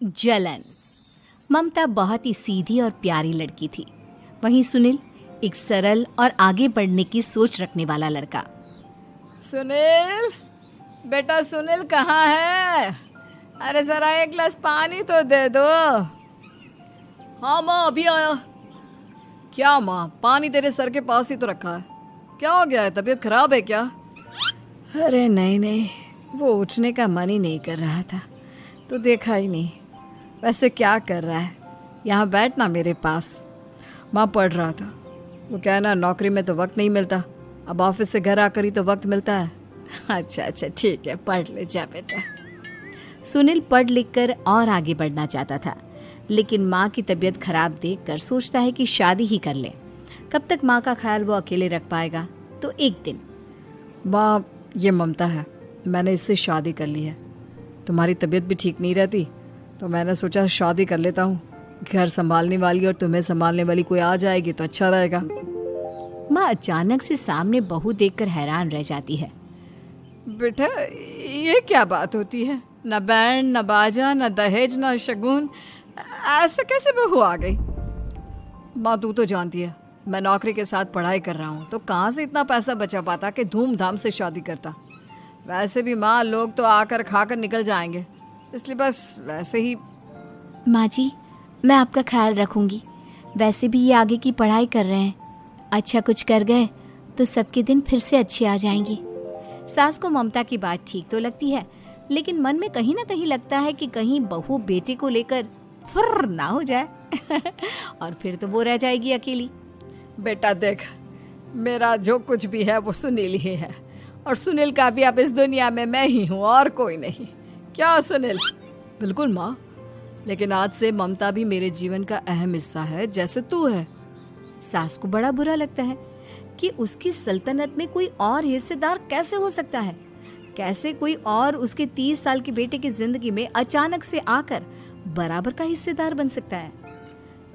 जलन। ममता बहुत ही सीधी और प्यारी लड़की थी, वहीं सुनील एक सरल और आगे बढ़ने की सोच रखने वाला लड़का। सुनील, बेटा सुनील कहाँ है? अरे जरा एक गिलास पानी तो दे दो। हाँ माँ, अभी आया। क्या माँ, पानी तेरे सर के पास ही तो रखा है, क्या हो गया है? तबीयत खराब है क्या? अरे नहीं नहीं, वो उठने का मन ही नहीं कर रहा था तो देखा ही नहीं। वैसे क्या कर रहा है? यहाँ बैठना मेरे पास। माँ पढ़ रहा था। वो कहना नौकरी में तो वक्त नहीं मिलता, अब ऑफिस से घर आकर ही तो वक्त मिलता है। अच्छा अच्छा ठीक है, पढ़ ले जा बेटा। सुनील पढ़ लिख कर और आगे बढ़ना चाहता था, लेकिन माँ की तबीयत खराब देखकर सोचता है कि शादी ही कर ले। कब तक माँ का ख्याल वो अकेले रख पाएगा? तो एक दिन, माँ ये ममता है, मैंने इससे शादी कर ली है। तुम्हारी तबीयत भी ठीक नहीं रहती तो मैंने सोचा शादी कर लेता हूँ। घर संभालने वाली और तुम्हें संभालने वाली कोई आ जाएगी तो अच्छा रहेगा। माँ अचानक से सामने बहू देखकर हैरान रह जाती है। बेटा ये क्या बात होती है? न बैंड, न बाजा, न दहेज, न शगुन, ऐसे कैसे बहू आ गई? माँ तू तो जानती है मैं नौकरी के साथ पढ़ाई कर रहा हूँ, तो कहाँ से इतना पैसा बचा पाता कि धूमधाम से शादी करता। वैसे भी माँ लोग तो आकर खाकर निकल जाएंगे, इसलिए बस वैसे ही। माँ जी, मैं आपका ख्याल रखूंगी। वैसे भी ये आगे की पढ़ाई कर रहे हैं, अच्छा कुछ कर गए तो सबके दिन फिर से अच्छे आ जाएंगी। सास को ममता की बात ठीक तो लगती है, लेकिन मन में कहीं ना कहीं लगता है कि कहीं बहू बेटे को लेकर फुर्र ना हो जाए और फिर तो वो रह जाएगी अकेली। बेटा देख, मेरा जो कुछ भी है वो सुनील ही है, और सुनील का भी अब इस दुनिया में मैं ही हूँ और कोई नहीं। क्या सुनील? बिल्कुल माँ, लेकिन आज से ममता भी मेरे जीवन का अहम हिस्सा है, जैसे तू है। सास को बड़ा बुरा लगता है कि उसकी सल्तनत में कोई और हिस्सेदार कैसे हो सकता है। कैसे कोई और उसके 30 साल के बेटे की जिंदगी में अचानक से आकर बराबर का हिस्सेदार बन सकता है।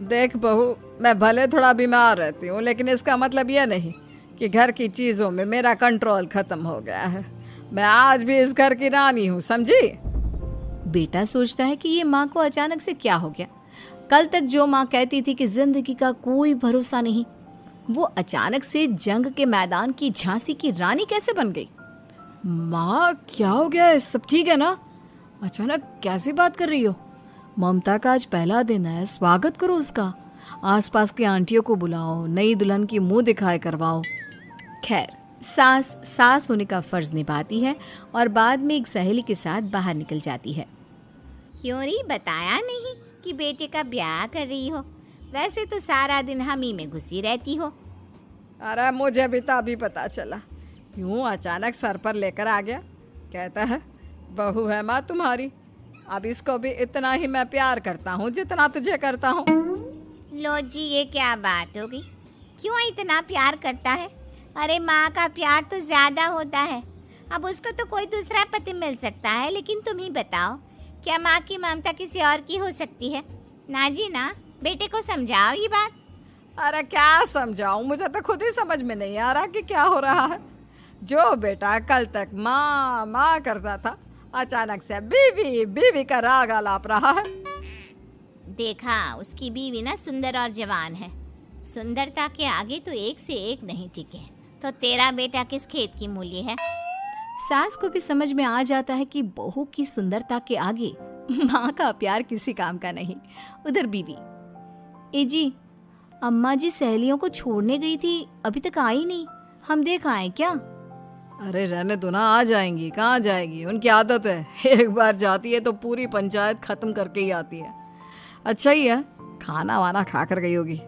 देख बहू, मैं भले थोड़ा बीमार रहती हूँ, लेकिन इसका मतलब यह नहीं कि घर की चीजों में मेरा कंट्रोल खत्म हो गया है। मैं आज भी इस घर की रानी हूँ, समझी? बेटा सोचता है कि ये माँ को अचानक से क्या हो गया। कल तक जो माँ कहती थी कि जिंदगी का कोई भरोसा नहीं, वो अचानक से जंग के मैदान की झांसी की रानी कैसे बन गई? माँ क्या हो गया है? सब ठीक है ना? अचानक कैसी बात कर रही हो? ममता का आज पहला दिन है, स्वागत करो उसका। आसपास की आंटियों को बुलाओ, नई दुल्हन की मुंह दिखाए करवाओ। खैर, सास होने का फर्ज निभाती है और बाद में एक सहेली के साथ बाहर निकल जाती है। क्यों नहीं बताया नहीं कि बेटे का ब्याह कर रही हो? वैसे तो सारा दिन हम ही में घुसी रहती हो। अरे मुझे भी तो अभी पता चला, यूं अचानक सर पर लेकर आ गया। कहता है बहू है माँ तुम्हारी, अब इसको भी इतना ही मैं प्यार करता हूँ जितना तुझे करता हूँ। लो जी, ये क्या बात हो गई? क्यों इतना प्यार करता है? अरे माँ का प्यार तो ज्यादा होता है। अब उसको तो कोई दूसरा पति मिल सकता है, लेकिन तुम ही बताओ, क्या माँ की ममता किसी और की हो सकती है? ना जी ना, बेटे को समझाओ ये बात। अरे क्या समझाऊं, मुझे तो खुद ही समझ में नहीं आ रहा कि क्या हो रहा है। जो बेटा कल तक माँ माँ करता था, अचानक से बीवी बीवी का राग आलाप रहा है। देखा, उसकी बीवी ना सुंदर और जवान है। सुंदरता के आगे तो एक से एक नहीं टिके, तो तेरा बेटा किस खेत की मूली है? सास को भी समझ में आ जाता है कि बहू की सुंदरता के आगे माँ का प्यार किसी काम का नहीं। उधर बीवी, ए जी, अम्मा जी सहेलियों को छोड़ने गई थी, अभी तक आई नहीं, हम देख आए क्या? अरे रहने दो ना, आ जाएंगी। कहाँ जाएगी, उनकी आदत है, एक बार जाती है तो पूरी पंचायत खत्म करके ही आती है। अच्छा ही है, खाना वाना खा कर गई होगी।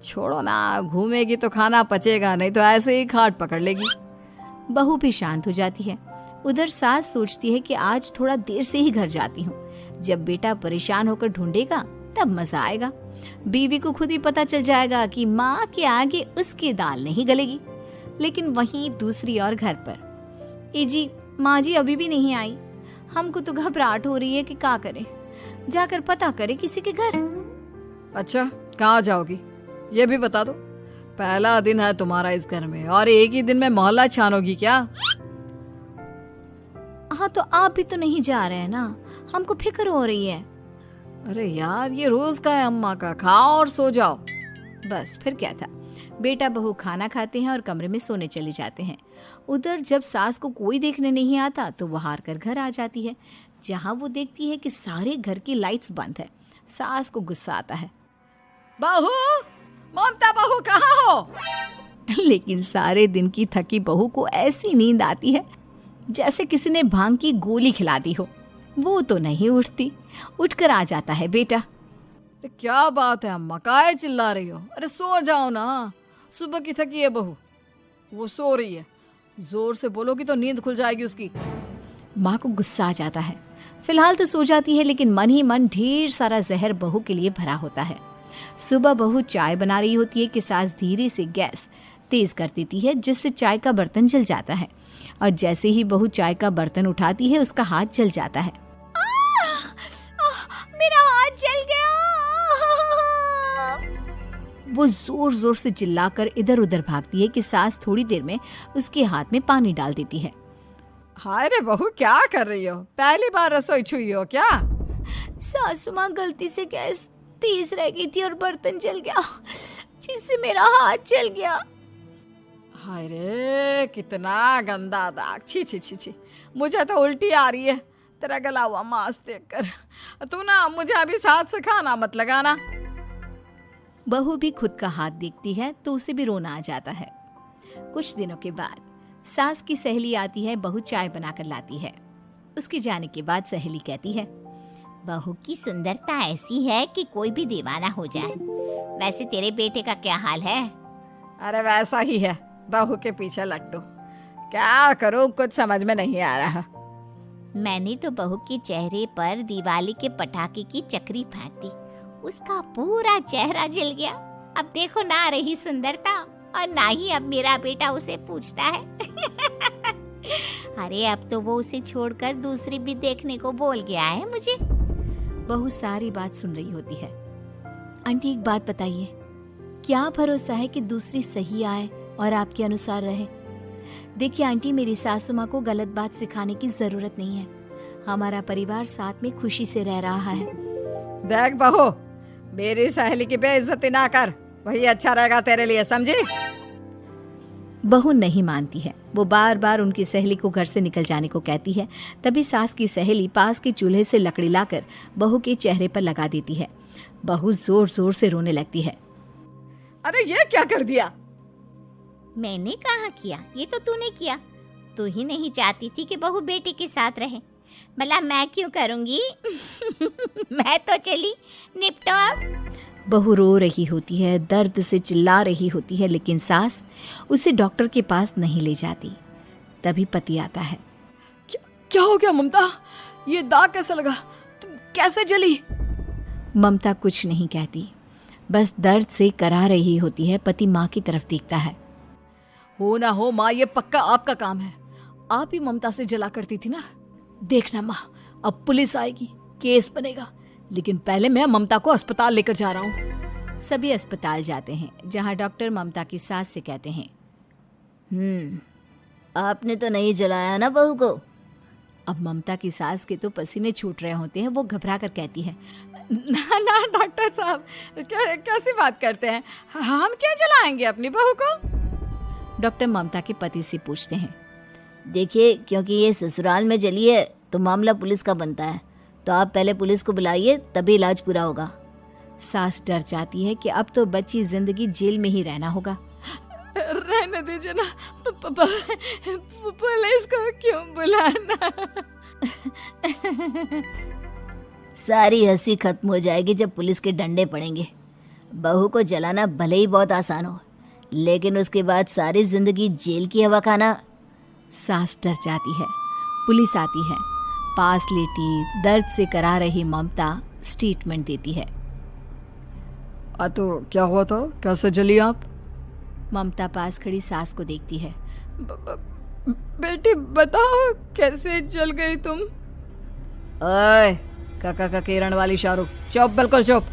छोड़ो ना, घूमेगी तो खाना पचेगा नहीं तो ऐसे ही खाट पकड़ लेगी। बहू भी शांत हो जाती है। उधर सास सोचती है कि आज थोड़ा देर से ही घर जाती हूँ, जब बेटा परेशान होकर ढूंढेगा तब मजा आएगा। बीवी को खुद ही पता चल जाएगा कि माँ के आगे उसकी दाल नहीं गलेगी। लेकिन वहीं दूसरी ओर घर पर, ए जी, माँ जी अभी भी नहीं आई, हमको तो घबराहट हो रही है कि क्या करें, जाकर पता करें किसी के घर। अच्छा, कहाँ जाओगी ये भी बता दो। पहला दिन है तुम्हारा इस घर में और एक ही दिन में मोहल्ला छानोगी क्या? हाँ, तो आप भी तो नहीं जा रहे हैं ना, हमको फिक्र हो रही है। अरे यार, ये रोज का है अम्मा का, खाओ और सो जाओ। बस फिर क्या था। बेटा बहू खाना खाते हैं और कमरे में सोने चले जाते हैं। उधर जब सास को कोई देखने नहीं आता तो वो हार कर घर आ जाती है, जहाँ वो देखती है कि सारे घर की लाइट्स बंद है। सास को गुस्सा आता है। बहू, ममता बहू कहाँ हो? लेकिन सारे दिन की थकी बहू को ऐसी नींद आती है जैसे किसी ने भांग की गोली खिला दी हो। वो तो नहीं उठती। उठकर आ जाता है बेटा। क्या बात है अम्मा, काहे चिल्ला रही हो? अरे सो जाओ ना, सुबह की थकी है बहू, वो सो रही है। जोर से बोलोगी तो नींद खुल जाएगी उसकी। माँ को गुस्सा आ जाता है। फिलहाल तो सो जाती है, लेकिन मन ही मन ढेर सारा जहर बहू के लिए भरा होता है। सुबह बहू चाय बना रही होती है कि सास धीरे से गैस तेज कर देती है, जिससे चाय का बर्तन जल जाता है। और जैसे ही बहू चाय का बर्तन उठाती है उसका हाथ जल जाता है। मेरा हाथ जल गया। वो जोर जोर से चिल्लाकर इधर उधर भागती है कि सास थोड़ी देर में उसके हाथ में पानी डाल देती है। हाय रे बहू, क्या कर रही हो? पहली बार रसोई छुई हो क्या? सासू माँ गलती से गैस तेज रह गई थी और बर्तन जल गया, जिससे मेरा हाथ जल गया। हाय रे, कितना गंदा दाग। छी छी छी छी, मुझे तो उल्टी आ रही है तेरा गला हुआ मांस देखकर। तू ना मुझे अभी साथ से खाना मत लगाना। बहू भी खुद का हाथ देखती है तो उसे भी रोना आ जाता है। कुछ दिनों के बाद सास की सहेली आती है। बहू चाय बनाकर लाती है। उसके जाने के बाद सहेली कहती है, बहू की सुंदरता ऐसी है कि कोई भी दीवाना हो जाए। वैसे तेरे बेटे का क्या हाल है? अरे वैसा ही है, बहू के पीछे लट्टू। क्या करूं, कुछ समझ में नहीं आ रहा। मैंने तो बहू के चेहरे पर दिवाली के पटाखे की चक्री फेंक दी, उसका पूरा चेहरा जल गया। अब देखो ना रही सुंदरता, और ना ही अब मेरा बेटा उसे पूछता है। अरे अब तो वो उसे छोड़कर दूसरी भी देखने को बोल गया है मुझे। बहू सारी बात सुन रही होती है। आंटी एक बात बताइए, क्या भरोसा है कि दूसरी सही आए और आपके अनुसार रहे? देखिए आंटी, मेरी सासू माँ को गलत बात सिखाने की जरूरत नहीं है। हमारा परिवार साथ में खुशी से रह रहा है। देख बहू, मेरी सहेली की बेइज्जती ना कर, वही अच्छा रहेगा तेरे लिए, समझी? बहू नहीं मानती है। वो बार बार उनकी सहेली को घर से निकल जाने को कहती है। तभी सास की सहेली पास के चूल्हे से लकड़ी लाकर बहू के चेहरे पर लगा देती है। बहू जोर जोर से रोने लगती है। अरे ये क्या कर दिया? मैंने कहाँ किया, ये तो तूने किया। तू ही नहीं चाहती थी कि बहू बेटे के साथ रहे, भला मैं क्यों करूंगी? मैं तो चली, निपटो अब। बहू रो रही होती है, दर्द से चिल्ला रही होती है, लेकिन सास उसे डॉक्टर के पास नहीं ले जाती। तभी पति आता है। क्या हो गया ममता? ये दाग कैसे लगा? तुम कैसे जली? ममता कुछ नहीं कहती, बस दर्द से करा रही होती है। पति माँ की तरफ देखता है। हो ना हो माँ, ये पक्का आपका काम है। आप ही ममता से जला करती थी ना। देखना माँ, अब पुलिस आएगी, केस बनेगा, लेकिन पहले मैं ममता को अस्पताल लेकर जा रहा हूँ। सभी अस्पताल जाते हैं, जहाँ डॉक्टर ममता की सास से कहते हैं, आपने तो नहीं जलाया ना बहू को? अब ममता की सास के तो पसीने छूट रहे होते हैं। वो घबरा कर कहती है, ना ना डॉक्टर साहब, कैसी बात करते हैं? हम क्या जलाएंगे अपनी बहू को? डॉक्टर ममता के पति से पूछते हैं। देखिए, क्योंकि ये ससुराल में जली है तो मामला पुलिस का बनता है, तो आप पहले पुलिस को बुलाइए, तभी इलाज पूरा होगा। सास डर जाती है कि अब तो बच्ची जिंदगी जेल में ही रहना होगा। रहने दीजिए ना, पुलिस को क्यों बुलाना? सारी हंसी खत्म हो जाएगी जब पुलिस के डंडे पड़ेंगे। बहू को जलाना भले ही बहुत आसान हो, लेकिन उसके बाद सारी जिंदगी जेल की हवा खाना। सास डर जाती है। पुलिस आती है। पास लेटी दर्द से करा रही ममता स्टेटमेंट देती है। तो क्या हुआ था? कैसे जली आप? ममता पास खड़ी सास को देखती है। बेटी बताओ, कैसे जल गई तुम? ओए, काका का किरण वाली शाहरुख, चुप, बिल्कुल चुप।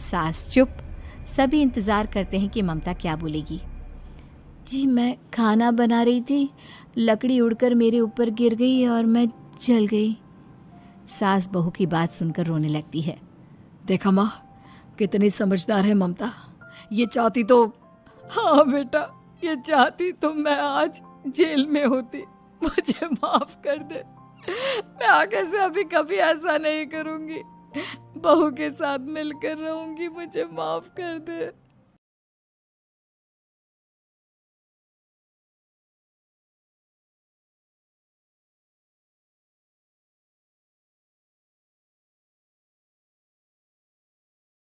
सास चुप। सभी इंतजार करते हैं कि ममता क्या बोलेगी। जी, मैं खाना बना रही थी, लकड़ी उड़कर मेरे ऊपर गिर गई और मैं जल गई। सास बहू की बात सुनकर रोने लगती है। देखा माँ, कितनी समझदार है ममता। ये चाहती तो, हाँ बेटा, ये चाहती तो मैं आज जेल में होती। मुझे माफ कर दे। मैं आगे से अभी कभी ऐसा नहीं करूंगी। बहू के साथ मिलकर रहूंगी। मुझे माफ कर दे।